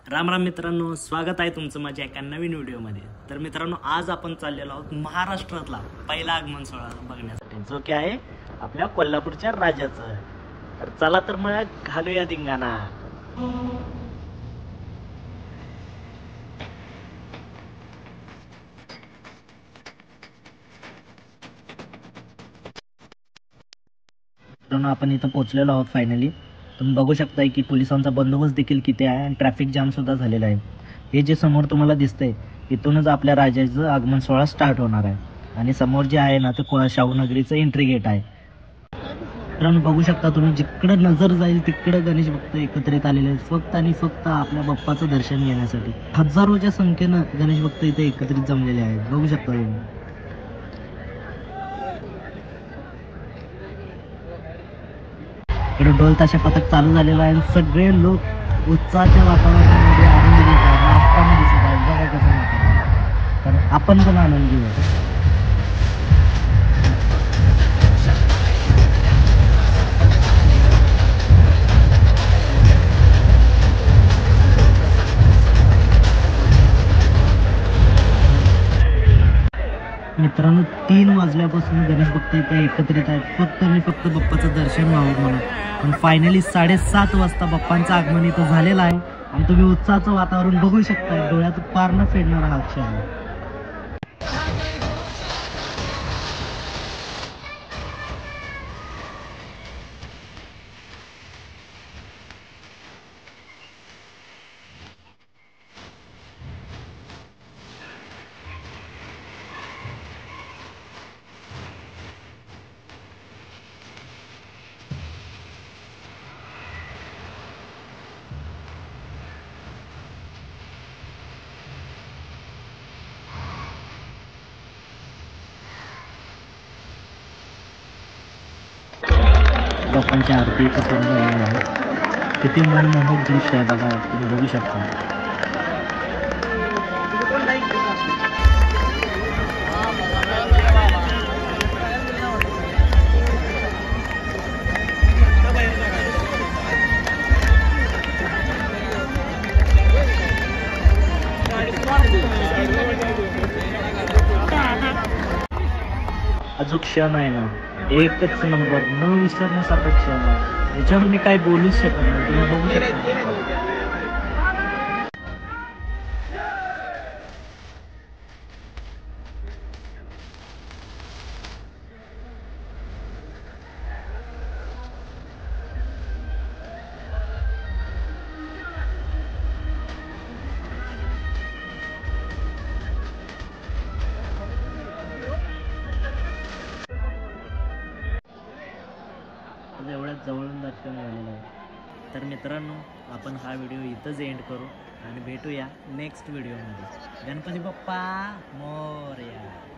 राम राम मित्रांनो, स्वागत आहे तुमचं माझ्या एका नवीन व्हिडिओमध्ये। तर मित्रांनो, आज आपण चाललेलो आहोत महाराष्ट्रातला पहिला आगमन सोहळा बघण्यासाठी, जो की आहे आपल्या कोल्हापूरच्या राजाचं। तर चला तर मग घालूया धिंगाणा। मित्रांनो, आपण इथं पोहोचलेलो आहोत फायनली। तुम्ही बघू शकताय की पोलिसांचा बंदोबस्त देखील किती आहे आणि ट्रॅफिक जाम सुद्धा झालेला आहे। हे जे समोर तुम्हाला दिसतंय, इथूनच आपल्या राजाचं आगमन सोहळा स्टार्ट होणार आहे। आणि समोर जे आहे ना, ते शाहूनगरीचं एंट्री गेट आहे। मित्रांनो, बघू शकता तुम्ही, जिकडं नजर जाईल तिकडं गणेश भक्त एकत्रित आलेले आहेत, फक्त आणि फक्त आपल्या बाप्पाचं दर्शन घेण्यासाठी। हजारोच्या संख्येनं गणेश भक्त इथे एकत्रित जमलेले आहेत, बघू शकता तुम्ही। इकडे ढोल ताशा पथक चालू झालेला आहे, सगळे लोक उत्साहाच्या वातावरणामध्ये आनंद घेत आहेत, नाचताना दिसत आहेत। बघा कसं नाचतात, तर आपण पण आनंद घेऊया। मित्रांनो, 3 वाजल्यापासून गणेश भक्त इथे एकत्रित आहेत, फक्त आणि फक्त बाप्पाचं दर्शन व्हावं म्हणून। पण फायनली 7:30 वाजता बाप्पांचं आगमन इथं झालेलं आहे आणि तुम्ही उत्साहाचं वातावरण बघू शकता। डोळ्यात पार न फेडणारा हा क्षण आहे। बाप्पांची आरती इथं पूर्ण झालेली आहे। किती मनमोहक दृश्य आहे बघा, तुम्ही बघू शकता। हा जो क्षण आहे ना, एकच नंबर, न विसरण्यासारखा क्षण आहे। याच्यावर मी काय बोलूच शकत नाही, तुम्ही बघू शकता। एवढ्याच जवळून दर्शन झालेलं आहे। तर मित्रांनो, आपण हा व्हिडिओ इथंच एंड करू आणि भेटूया नेक्स्ट व्हिडिओमध्ये। गणपती बाप्पा मोरया।